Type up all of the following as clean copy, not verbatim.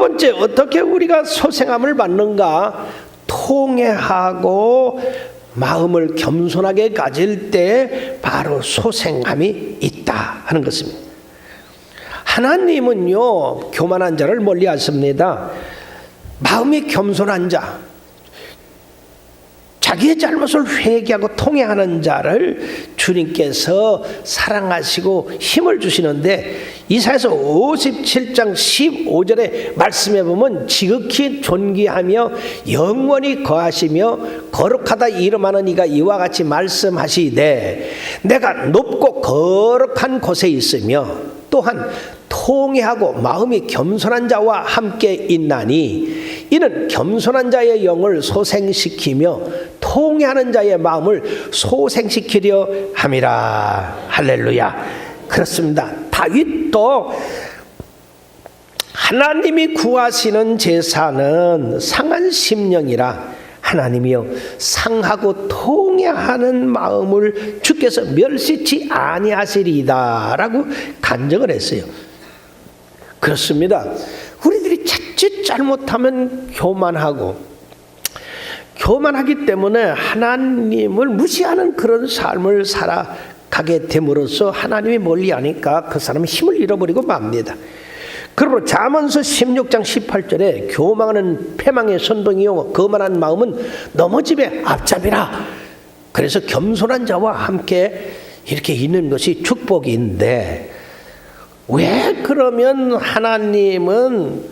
번째, 어떻게 우리가 소생함을 받는가? 통회하고 마음을 겸손하게 가질 때 바로 소생함이 있다 하는 것입니다. 하나님은요, 교만한 자를 멀리하십니다. 마음이 겸손한 자, 자기의 잘못을 회개하고 통회하는 자를 주님께서 사랑하시고 힘을 주시는데, 이사야서 57장 15절에 말씀해 보면 지극히 존귀하며 영원히 거하시며 거룩하다 이름하는 이가 이와 같이 말씀하시되, 내가 높고 거룩한 곳에 있으며 또한 통회하고 마음이 겸손한 자와 함께 있나니, 이는 겸손한 자의 영을 소생시키며 통회하는 자의 마음을 소생시키려 함이라. 할렐루야. 그렇습니다. 다윗도 하나님이 구하시는 제사는 상한 심령이라 하나님이여 상하고 통회하는 마음을 주께서 멸시치 아니하시리이다 라고 간증을 했어요. 그렇습니다. 우리들이 자칫 잘못하면 교만하기 때문에 하나님을 무시하는 그런 삶을 살아가게 됨으로써 하나님이 멀리하니까 그 사람은 힘을 잃어버리고 맙니다. 그러므로 잠언서 16장 18절에 교만은 패망의 선동이요 거만한 마음은 넘어짐의 앞잡이라. 그래서 겸손한 자와 함께 이렇게 있는 것이 축복인데, 왜 그러면 하나님은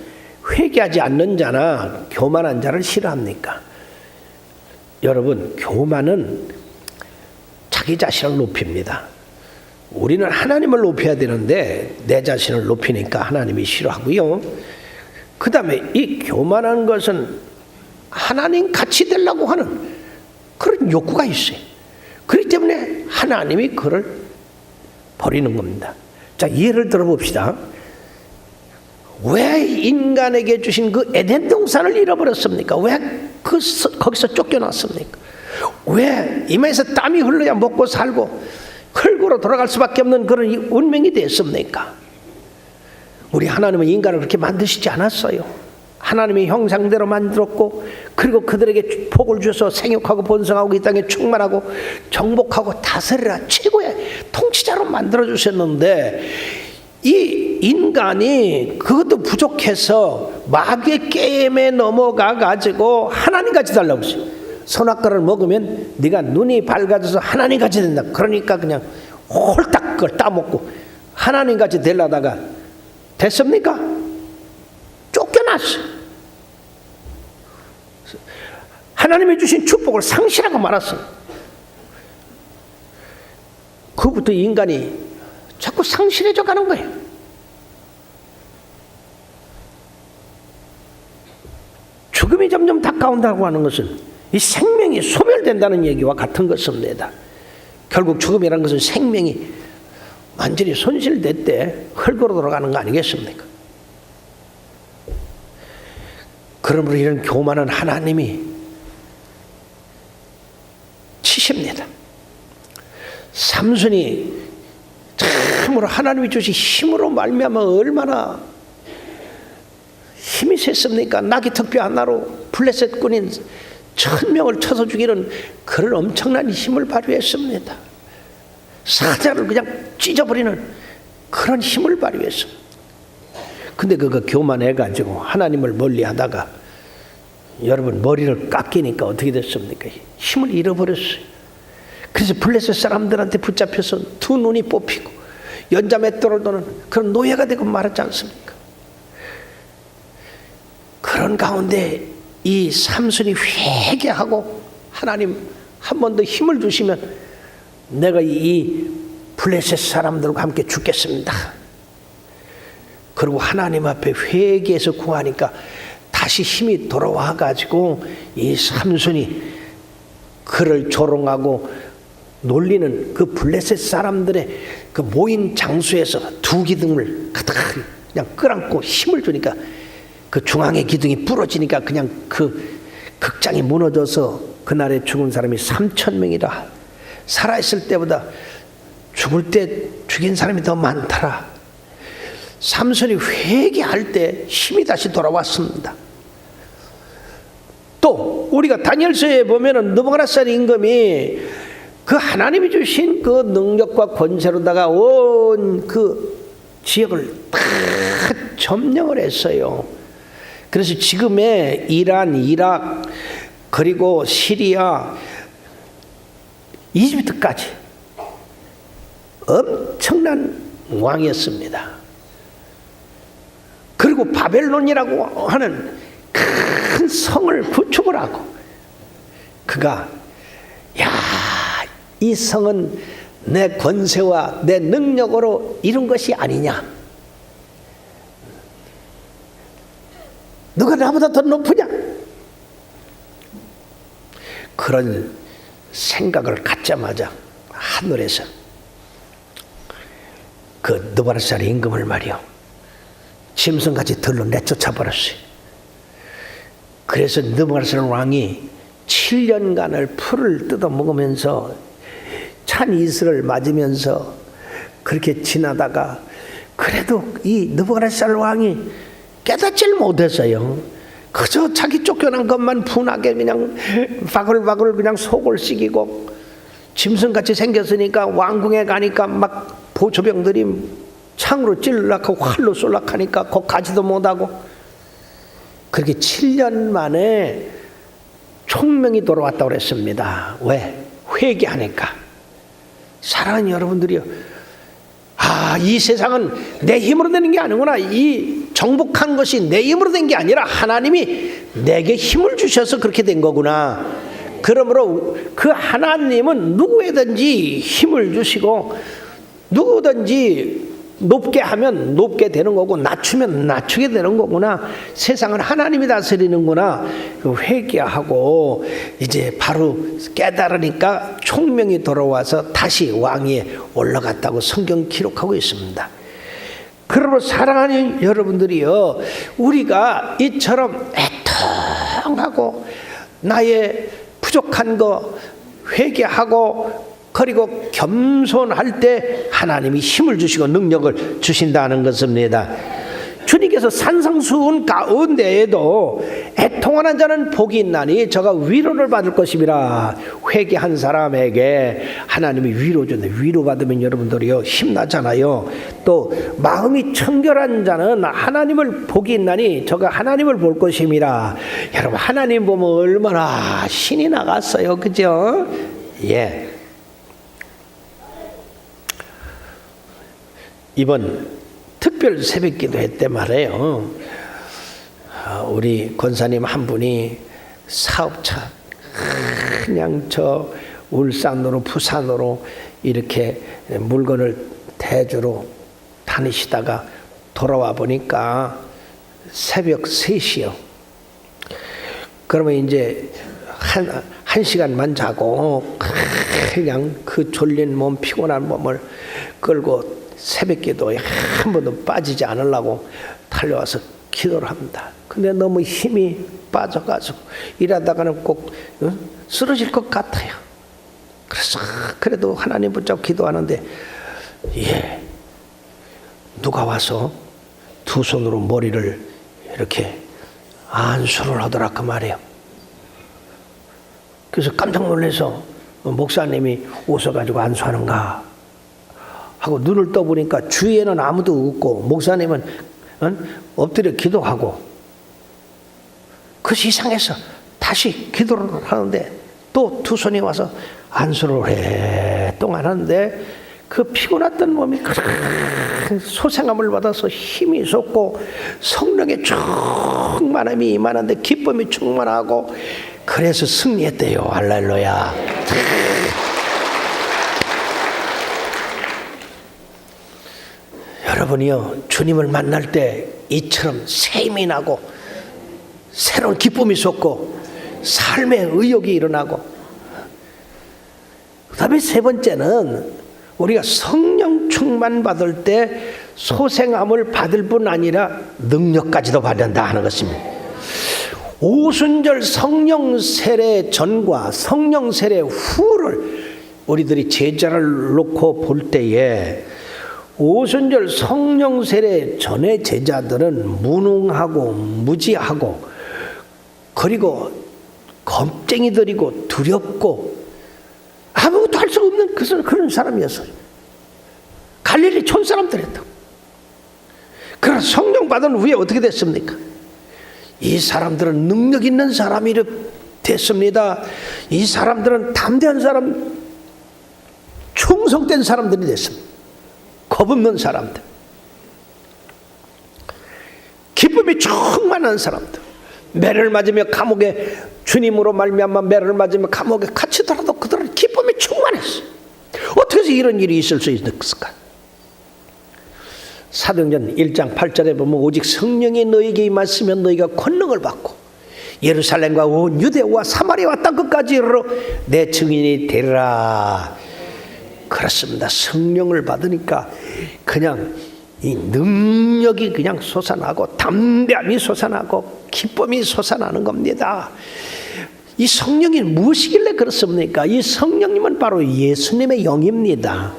회개하지 않는 자나 교만한 자를 싫어합니까? 여러분, 교만은 자기 자신을 높입니다. 우리는 하나님을 높여야 되는데 내 자신을 높이니까 하나님이 싫어하고요. 그 다음에 이 교만한 것은 하나님 같이 되려고 하는 그런 욕구가 있어요. 그렇기 때문에 하나님이 그를 버리는 겁니다. 자, 예를 들어봅시다. 왜 인간에게 주신 그 에덴 동산을 잃어버렸습니까? 왜 거기서 쫓겨났습니까? 왜 이마에서 땀이 흘러야 먹고 살고 흙으로 돌아갈 수밖에 없는 그런 운명이 됐습니까? 우리 하나님은 인간을 그렇게 만드시지 않았어요. 하나님의 형상대로 만들었고, 그리고 그들에게 복을 주셔서 생육하고 번성하고 이 땅에 충만하고 정복하고 다스리라 최고의 통치자로 만들어주셨는데, 이 인간이 그것도 부족해서 마귀의 게임에 넘어가 가지고 하나님같이 달라고 했어요. 선악과를 먹으면 네가 눈이 밝아져서 하나님같이 된다. 그러니까 그냥 홀딱 그걸 따먹고 하나님같이 되려다가 됐습니까? 쫓겨났어요. 하나님이 주신 축복을 상실하고 말았어요. 그부터 인간이 자꾸 상실해져 가는 거예요. 죽음이 점점 가까운다고 하는 것은 이 생명이 소멸된다는 얘기와 같은 것입니다. 결국 죽음이라는 것은 생명이 완전히 손실됐대 흙으로 돌아가는 거 아니겠습니까? 그러므로 이런 교만은 하나님이 치십니다. 삼손이 참으로 하나님이 주신 힘으로 말미암아 얼마나 힘이 셌습니까? 나귀 턱뼈 하나로 블레셋 군인 1000명을 쳐서 죽이는 그런 엄청난 힘을 발휘했습니다. 사자를 그냥 찢어버리는 그런 힘을 발휘했습니다. 근데 그거 교만해가지고 하나님을 멀리하다가 여러분 머리를 깎이니까 어떻게 됐습니까? 힘을 잃어버렸어요. 그래서 블레셋 사람들한테 붙잡혀서 두 눈이 뽑히고 연자맷돌을 도는 그런 노예가 되고 말았지 않습니까? 그런 가운데 이 삼손이 회개하고 하나님 한 번 더 힘을 주시면 내가 이 블레셋 사람들과 함께 죽겠습니다. 그리고 하나님 앞에 회개해서 구하니까 다시 힘이 돌아와 가지고 이 삼손이 그를 조롱하고 놀리는 그 블레셋 사람들의 그 모인 장소에서 두 기둥을 가득 그냥 끌안고 힘을 주니까 그 중앙의 기둥이 부러지니까 그냥 그 극장이 무너져서 그날에 죽은 사람이 3000명이라. 살아있을 때보다 죽을 때 죽인 사람이 더 많더라. 삼손이 회개할 때 힘이 다시 돌아왔습니다. 또 우리가 다니엘서에 보면은 느부갓네살 임금이 그 하나님이 주신 그 능력과 권세로다가 온 그 지역을 다 점령을 했어요. 그래서 지금의 이란, 이락, 그리고 시리아, 이집트까지 엄청난 왕이었습니다. 그리고 바벨론이라고 하는 큰 성을 구축을 하고 그가 이 성은 내 권세와 내 능력으로 이룬 것이 아니냐, 누가 나보다 더 높으냐, 그런 생각을 갖자마자 하늘에서 그 느부갓네살 임금을 말이요 짐승같이 들로 내쫓아 버렸어요. 그래서 느부갓네살 왕이 7년간을 풀을 뜯어 먹으면서 찬 이슬을 맞으면서 그렇게 지나다가 그래도 이 느부갓네살 왕이 깨닫질 못했어요. 그저 자기 쫓겨난 것만 분하게 그냥 바글바글 그냥 속을 썩이고, 짐승같이 생겼으니까 왕궁에 가니까 막 보초병들이 창으로 찔러고 활로 쏠락하니까 거 가지도 못하고, 그렇게 7년 만에 총명이 돌아왔다고 그랬습니다. 왜? 회개하니까. 사랑하는 여러분들이요, 이 세상은 내 힘으로 되는 게 아니구나. 이 정복한 것이 내 힘으로 된 게 아니라 하나님이 내게 힘을 주셔서 그렇게 된 거구나. 그러므로 그 하나님은 누구에든지 힘을 주시고 누구든지 높게 하면 높게 되는 거고 낮추면 낮추게 되는 거구나. 세상을 하나님이 다스리는구나. 회개하고 이제 바로 깨달으니까 총명이 돌아와서 다시 왕위에 올라갔다고 성경 기록하고 있습니다. 그러므로 사랑하는 여러분들이요, 우리가 이처럼 애통하고 나의 부족한 거 회개하고 그리고 겸손할 때 하나님이 힘을 주시고 능력을 주신다는 것입니다. 주님께서 산상수훈 가운데에도 애통하는 자는 복이 있나니 저가 위로를 받을 것이라. 회개한 사람에게 하나님이 위로 준대. 위로 받으면 여러분들이요 힘나잖아요. 또 마음이 청결한 자는 하나님을 복이 있나니 저가 하나님을 볼 것임이라. 여러분, 하나님 보면 얼마나 신이 나갔어요, 그죠? 예. 이번 특별 새벽기도회 때 말이에요, 우리 권사님 한 분이 사업차 그냥 저 울산으로 부산으로 이렇게 물건을 대주러 다니시다가 돌아와 보니까 새벽 3시요. 그러면 이제 한 시간만 자고 그냥 그 졸린 몸, 피곤한 몸을 끌고 새벽기도에 한 번도 빠지지 않으려고 달려와서 기도를 합니다. 근데 너무 힘이 빠져가지고 일하다가는 꼭 쓰러질 것 같아요. 그래서 그래도 하나님 붙잡고 기도하는데, 누가 와서 두 손으로 머리를 이렇게 안수를 하더라 그 말이에요. 그래서 깜짝 놀라서 목사님이 오셔가지고 안수하는가 하고 눈을 떠보니까 주위에는 아무도 없고 목사님은 엎드려 기도하고, 그것이 이상해서 다시 기도를 하는데 또 두 손이 와서 안수를 오랫동안 하는데 그 피곤했던 몸이 소생함을 받아서 힘이 솟고 성령의 충만함이 임하는데 기쁨이 충만하고, 그래서 승리했대요. 할렐루야. 여러분이요, 주님을 만날 때 이처럼 새 힘이 나고 새로운 기쁨이 솟고 삶의 의욕이 일어나고, 그 다음에 세 번째는 우리가 성령 충만 받을 때 소생함을 받을 뿐 아니라 능력까지도 받는다 하는 것입니다. 오순절 성령 세례 전과 성령 세례 후를 우리들이 제자를 놓고 볼 때에 오순절 성령 세례 전에 제자들은 무능하고 무지하고 그리고 겁쟁이들이고 두렵고 아무것도 할 수 없는 그런 사람이었어요. 갈릴리 촌사람들이었다고. 그러나 성령 받은 후에 어떻게 됐습니까? 이 사람들은 능력 있는 사람이 됐습니다. 이 사람들은 담대한 사람, 충성된 사람들이 됐습니다. 겁없는 사람들, 기쁨이 충만한 사람들, 매를 맞으며 감옥에 주님으로 말미암아 매를 맞으며 감옥에 갇히더라도 그들은 기쁨이 충만했어요. 어떻게 해서 이런 일이 있을 수 있을까? 사도행전 1장 8절에 보면 오직 성령이 너에게 임하시면 너희가 권능을 받고 예루살렘과 온 유대와 사마리아와 땅끝까지 이르러 내 증인이 되리라. 그렇습니다. 성령을 받으니까 그냥 이 능력이 그냥 솟아나고 담대함이 솟아나고 기쁨이 솟아나는 겁니다. 이 성령이 무엇이길래 그렇습니까? 이 성령님은 바로 예수님의 영입니다.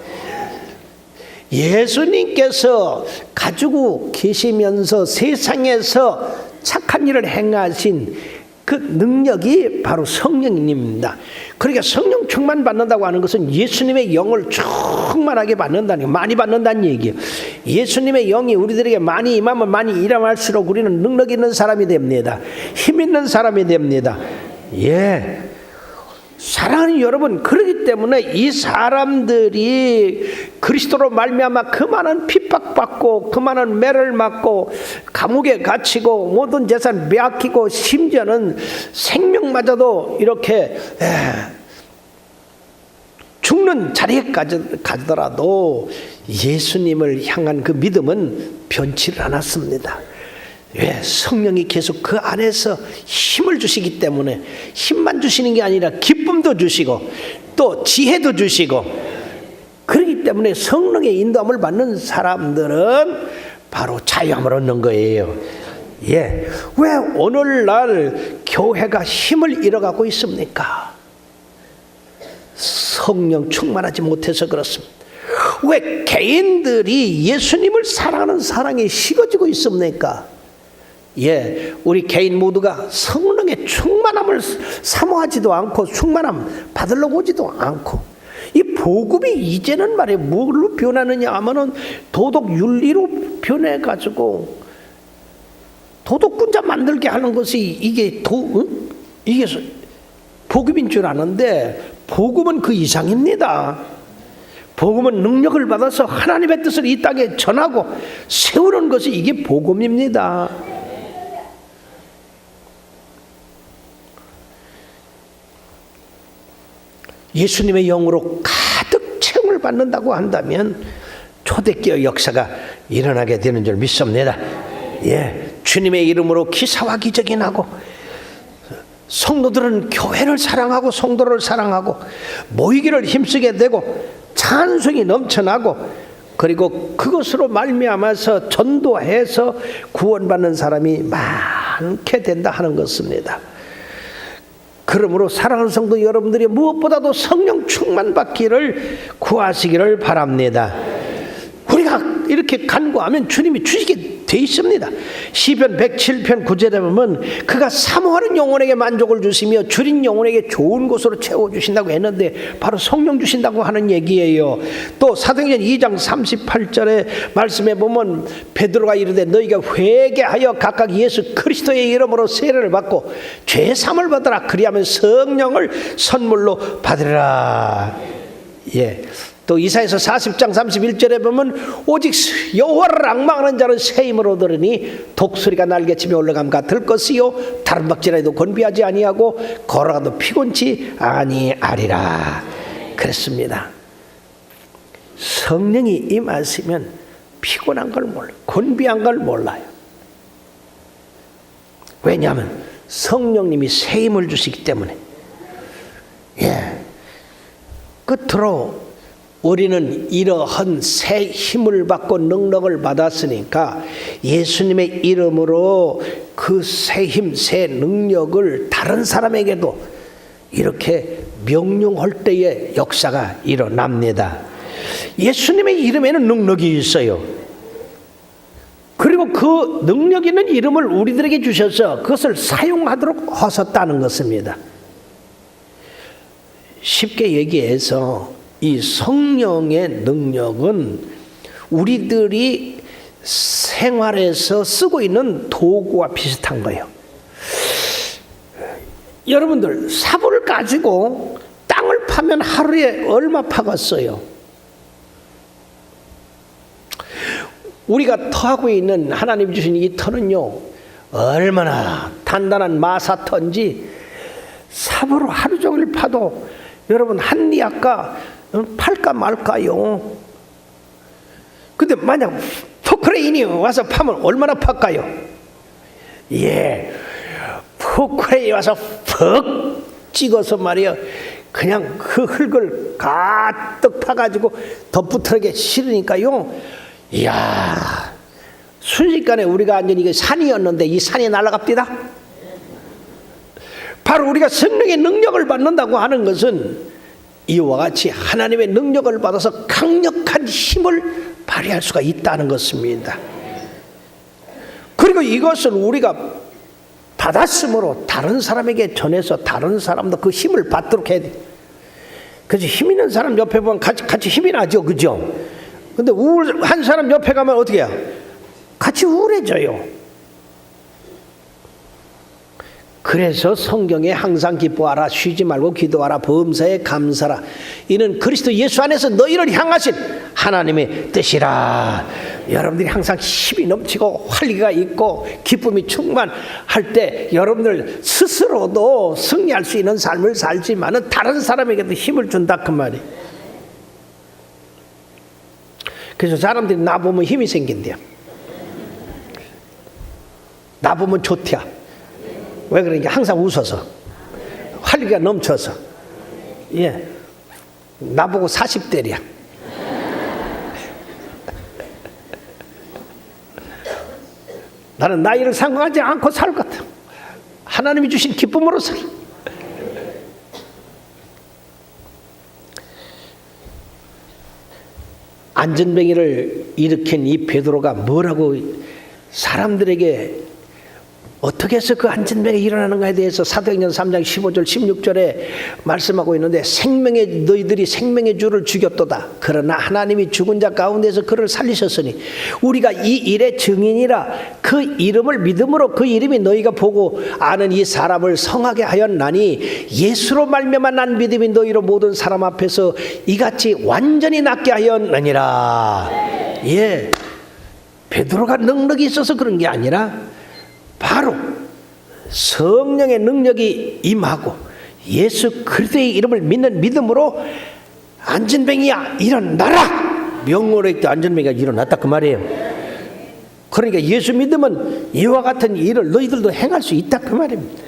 예수님께서 가지고 계시면서 세상에서 착한 일을 행하신 그 능력이 바로 성령님입니다. 그러니까 성령 충만 받는다고 하는 것은 예수님의 영을 충만하게 받는다는, 많이 받는다는 얘기예요. 예수님의 영이 우리들에게 많이 임하면 많이 일함할수록 우리는 능력 있는 사람이 됩니다. 힘 있는 사람이 됩니다. 예. 사랑하는 여러분, 그렇기 때문에 이 사람들이 그리스도로 말미암아 그 많은 핍박받고 그 많은 매를 맞고 감옥에 갇히고 모든 재산 빼앗기고 심지어는 생명마저도 이렇게 죽는 자리에 가더라도 예수님을 향한 그 믿음은 변치를 않았습니다. 왜? 성령이 계속 그 안에서 힘을 주시기 때문에, 힘만 주시는 게 아니라 기쁨도 주시고 또 지혜도 주시고, 그렇기 때문에 성령의 인도함을 받는 사람들은 바로 자유함을 얻는 거예요. 예. 왜 오늘날 교회가 힘을 잃어가고 있습니까? 성령 충만하지 못해서 그렇습니다. 왜 개인들이 예수님을 사랑하는 사랑이 식어지고 있습니까? 예, 우리 개인 모두가 성령의 충만함을 사모하지도 않고 충만함 받으려고 오지도 않고, 이 복음이 이제는 말이에요, 뭘로 변하느냐 하면은 도덕 윤리로 변해가지고 도덕군자 만들게 하는 것이 이게 복음인 줄 아는데, 복음은 그 이상입니다. 복음은 능력을 받아서 하나님의 뜻을 이 땅에 전하고 세우는 것이 이게 복음입니다. 예수님의 영으로 가득 체험을 받는다고 한다면 초대교회 역사가 일어나게 되는 줄 믿습니다. 예, 주님의 이름으로 기사와 기적이 나고, 성도들은 교회를 사랑하고 성도를 사랑하고 모이기를 힘쓰게 되고 찬송이 넘쳐나고, 그리고 그것으로 말미암아서 전도해서 구원받는 사람이 많게 된다 하는 것입니다. 그러므로 사랑하는 성도 여러분들이 무엇보다도 성령 충만 받기를 구하시기를 바랍니다. 우리가 이렇게 간구하면 주님이 주시게 돼 있습니다. 시편 107편 9절에 보면 그가 사모하는 영혼에게 만족을 주시며 줄인 영혼에게 좋은 곳으로 채워주신다고 했는데 바로 성령 주신다고 하는 얘기예요. 또 사도행전 2장 38절에 말씀해 보면 베드로가 이르되 너희가 회개하여 각각 예수 그리스도의 이름으로 세례를 받고 죄사함을 받으라. 그리하면 성령을 선물로 받으리라. 예. 또 이사야서 40장 31절에 보면 오직 여호와를 앙망하는 자는 새 힘을 얻으리니 독수리가 날개치며 올라감 같을 것이요 다른 박질에도 곤비하지 아니하고 걸어가도 피곤치 아니하리라. 그랬습니다. 성령이 임하시면 피곤한 걸 몰라요. 곤비한 걸 몰라요. 왜냐하면 성령님이 새 힘을 주시기 때문에. 예. 끝으로 우리는 이러한 새 힘을 받고 능력을 받았으니까 예수님의 이름으로 그 새 힘, 새 능력을 다른 사람에게도 이렇게 명령할 때의 역사가 일어납니다. 예수님의 이름에는 능력이 있어요. 그리고 그 능력 있는 이름을 우리들에게 주셔서 그것을 사용하도록 하셨다는 것입니다. 쉽게 얘기해서 이 성령의 능력은 우리들이 생활에서 쓰고 있는 도구와 비슷한 거예요. 여러분들 삽을 가지고 땅을 파면 하루에 얼마 파겠어요? 우리가 터하고 있는 하나님 주신 이 터는요, 얼마나 단단한 마사터인지 삽으로 하루 종일 파도 여러분 한 리아까 팔까 말까요? 근데 만약 포크레인이 와서 파면 얼마나 팔까요? 예, 포크레인이 와서 퍽 찍어서 말이요, 그냥 그 흙을 가득 파가지고 덧붙들게 실으니까요, 이야, 순식간에 우리가 완전 이게 산이었는데 이 산이 날아갑니다. 바로 우리가 성령의 능력을 받는다고 하는 것은 이와 같이 하나님의 능력을 받아서 강력한 힘을 발휘할 수가 있다는 것입니다. 그리고 이것을 우리가 받았으므로 다른 사람에게 전해서 다른 사람도 그 힘을 받도록 해야 돼. 그래서 힘 있는 사람 옆에 보면 같이 힘이 나죠, 그죠? 근데 우울한 사람 옆에 가면 어떻게 해요? 같이 우울해져요. 그래서 성경에 항상 기뻐하라, 쉬지 말고 기도하라, 범사에 감사라. 이는 그리스도 예수 안에서 너희를 향하신 하나님의 뜻이라. 여러분들이 항상 힘이 넘치고 활기가 있고 기쁨이 충만할 때 여러분들 스스로도 승리할 수 있는 삶을 살지만은 다른 사람에게도 힘을 준다 그 말이에요. 그래서 사람들이 나보면 힘이 생긴대요. 나보면 좋대요. 왜 그러니까 항상 웃어서 활기가 넘쳐서. 예, 나보고 40대랴. 나는 나이를 상관하지 않고 살 것 같아. 하나님이 주신 기쁨으로 살. 안전뱅이를 일으킨 이 베드로가 뭐라고 사람들에게 어떻게 해서 그 안전뱅이 일어나는가에 대해서 사도행전 3장 15절 16절에 말씀하고 있는데, 너희들이 생명의 주를 죽였도다. 그러나 하나님이 죽은 자 가운데서 그를 살리셨으니 우리가 이 일의 증인이라. 그 이름을 믿음으로 그 이름이 너희가 보고 아는 이 사람을 성하게 하였나니 예수로 말미암아 난 믿음이 너희로 모든 사람 앞에서 이같이 완전히 낫게 하였느니라. 예, 베드로가 능력이 있어서 그런 게 아니라 바로 성령의 능력이 임하고 예수 그리스도의 이름을 믿는 믿음으로 안전뱅이야 일어나라 명령을 했을 때 안전뱅이가 일어났다 그 말이에요. 그러니까 예수 믿으면 이와 같은 일을 너희들도 행할 수 있다 그 말입니다.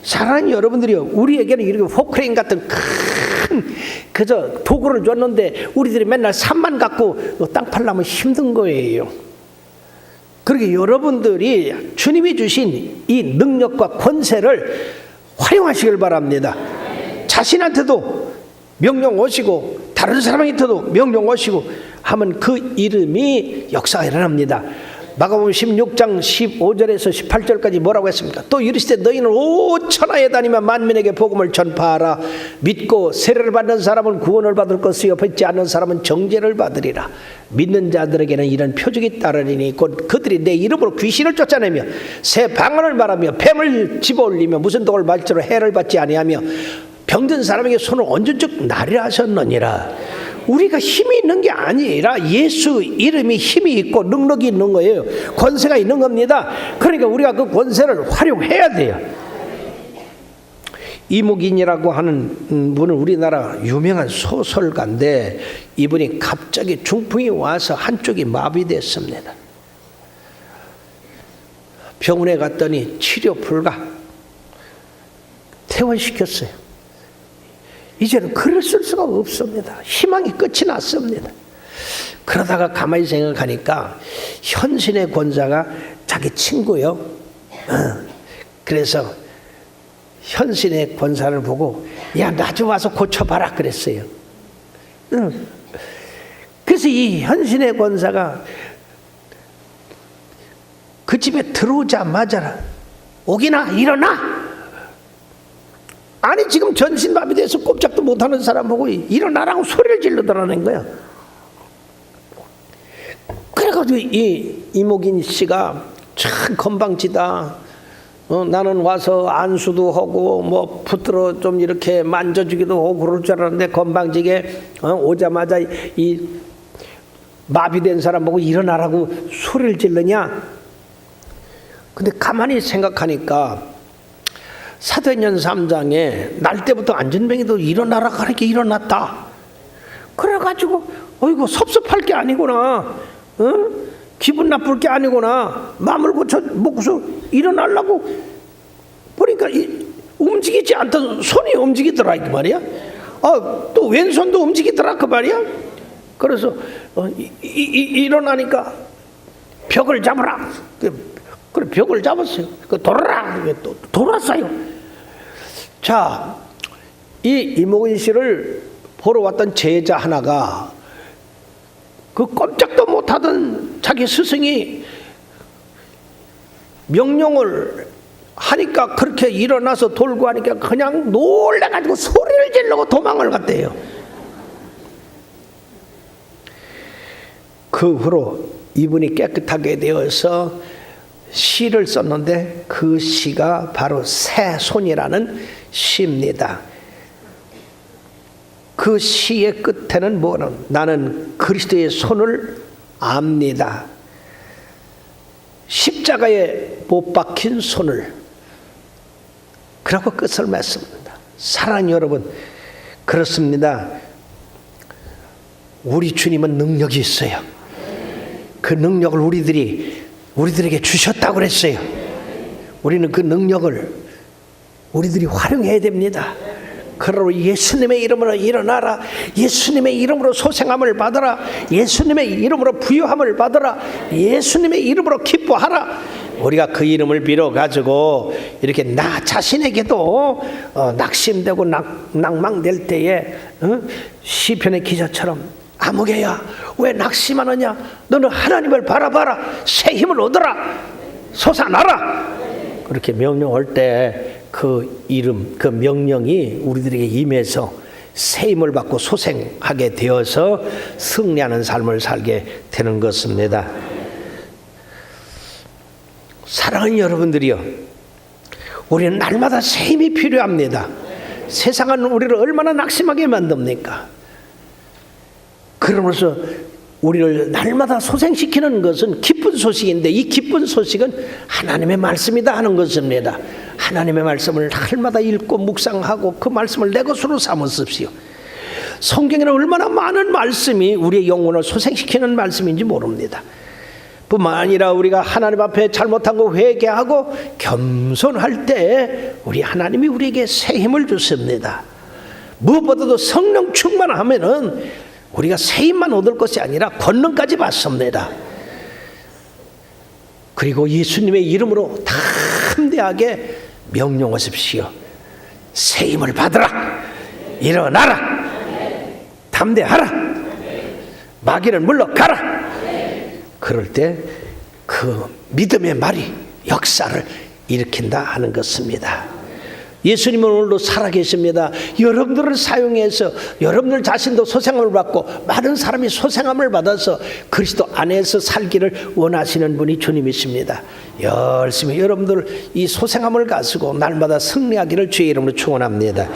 사랑하는 여러분들이요, 우리에게는 이렇게 포크레인 같은 큰 그저 도구를 줬는데 우리들이 맨날 산만 갖고 땅 팔려면 힘든 거예요. 그러게 여러분들이 주님이 주신 이 능력과 권세를 활용하시길 바랍니다. 자신한테도 명령 오시고 다른 사람한테도 명령 오시고 하면 그 이름이 역사가 일어납니다. 마가복음 16장 15절에서 18절까지 뭐라고 했습니까? 또 이르시되 너희는 온 천하에 다니며 만민에게 복음을 전파하라. 믿고 세례를 받는 사람은 구원을 받을 것이요 받지 않는 사람은 정죄를 받으리라. 믿는 자들에게는 이런 표적이 따르리니 곧 그들이 내 이름으로 귀신을 쫓아내며 새 방언을 말하며 뱀을 집어올리며 무슨 독을 말지로 해를 받지 아니하며 병든 사람에게 손을 얹은 즉 나리라 하셨느니라. 우리가 힘이 있는 게 아니라 예수 이름이 힘이 있고 능력이 있는 거예요. 권세가 있는 겁니다. 그러니까 우리가 그 권세를 활용해야 돼요. 이무긴이라고 하는 분은 우리나라 유명한 소설가인데 이분이 갑자기 중풍이 와서 한쪽이 마비됐습니다. 병원에 갔더니 치료 불가, 퇴원시켰어요. 이제는 글을 쓸 수가 없습니다. 희망이 끝이 났습니다. 그러다가 가만히 생각하니까 현신의 권사가 자기 친구요. 그래서 현신의 권사를 보고 야, 나 좀 와서 고쳐봐라 그랬어요. 그래서 이 현신의 권사가 그 집에 들어오자마자 오기나 일어나. 아니 지금 전신마비돼서 꼼짝도 못하는 사람 보고 일어나라고 소리를 질러더라는 거야. 그래가지고 이 이목인 씨가 참 건방지다. 나는 와서 안수도 하고 뭐 붙들어 좀 이렇게 만져주기도 하고 그럴 줄 알았는데 건방지게 오자마자 이 마비된 사람 보고 일어나라고 소리를 질르냐. 근데 가만히 생각하니까 사도행전 3장에 날 때부터 안전뱅이도 일어나라고 하니까 일어났다. 그래가지고 어이구 섭섭할 게 아니구나. 기분 나쁠 게 아니구나. 마음을 고쳐 먹고서 일어나려고 보니까 움직이지 않던 손이 움직이더라 그 말이야. 또 왼손도 움직이더라 그 말이야. 그래서 일어나니까 벽을 잡으라. 그래 벽을 잡았어요. 돌아라. 또 돌았어요. 자, 이 이목인 씨를 보러 왔던 제자 하나가 그 꼼짝도 못하던 자기 스승이 명령을 하니까 그렇게 일어나서 돌고 하니까 그냥 놀래가지고 소리를 지르고 도망을 갔대요. 그 후로 이분이 깨끗하게 되어서 시를 썼는데 그 시가 바로 새 손이라는 시입니다. 그 시의 끝에는 뭐는 나는 그리스도의 손을 압니다. 십자가에 못 박힌 손을. 그라고 끝을 맺습니다. 사랑하는 여러분, 그렇습니다. 우리 주님은 능력이 있어요. 그 능력을 우리들에게 주셨다고 그랬어요. 우리는 그 능력을 우리들이 활용해야 됩니다. 그러므로 예수님의 이름으로 일어나라. 예수님의 이름으로 소생함을 받아라. 예수님의 이름으로 부유함을 받아라. 예수님의 이름으로 기뻐하라. 우리가 그 이름을 빌어가지고 이렇게 나 자신에게도 낙심되고 낭망될 때에 시편의 기자처럼 아무개야 왜 낙심하느냐. 너는 하나님을 바라봐라. 새 힘을 얻어라. 솟아나라. 그렇게 명령할 때 그 이름, 그 명령이 우리들에게 임해서 새 힘을 받고 소생하게 되어서 승리하는 삶을 살게 되는 것입니다. 사랑하는 여러분들이요, 우리는 날마다 새 힘이 필요합니다. 세상은 우리를 얼마나 낙심하게 만듭니까? 그러면서 우리를 날마다 소생시키는 것은 기쁜 소식인데 이 기쁜 소식은 하나님의 말씀이다 하는 것입니다. 하나님의 말씀을 날마다 읽고 묵상하고 그 말씀을 내 것으로 삼으십시오. 성경에는 얼마나 많은 말씀이 우리의 영혼을 소생시키는 말씀인지 모릅니다. 뿐만 아니라 우리가 하나님 앞에 잘못한 거 회개하고 겸손할 때 우리 하나님이 우리에게 새 힘을 주십니다. 무엇보다도 성령 충만하면은 우리가 새 힘만 얻을 것이 아니라 권능까지 받습니다. 그리고 예수님의 이름으로 담대하게 명령하십시오. 새 힘을 받으라. 일어나라. 담대하라. 마귀를 물러가라. 그럴 때 그 믿음의 말이 역사를 일으킨다 하는 것입니다. 예수님은 오늘도 살아계십니다. 여러분들을 사용해서 여러분들 자신도 소생함을 받고 많은 사람이 소생함을 받아서 그리스도 안에서 살기를 원하시는 분이 주님이십니다. 열심히 여러분들 이 소생함을 가지고 날마다 승리하기를 주의 이름으로 축원합니다.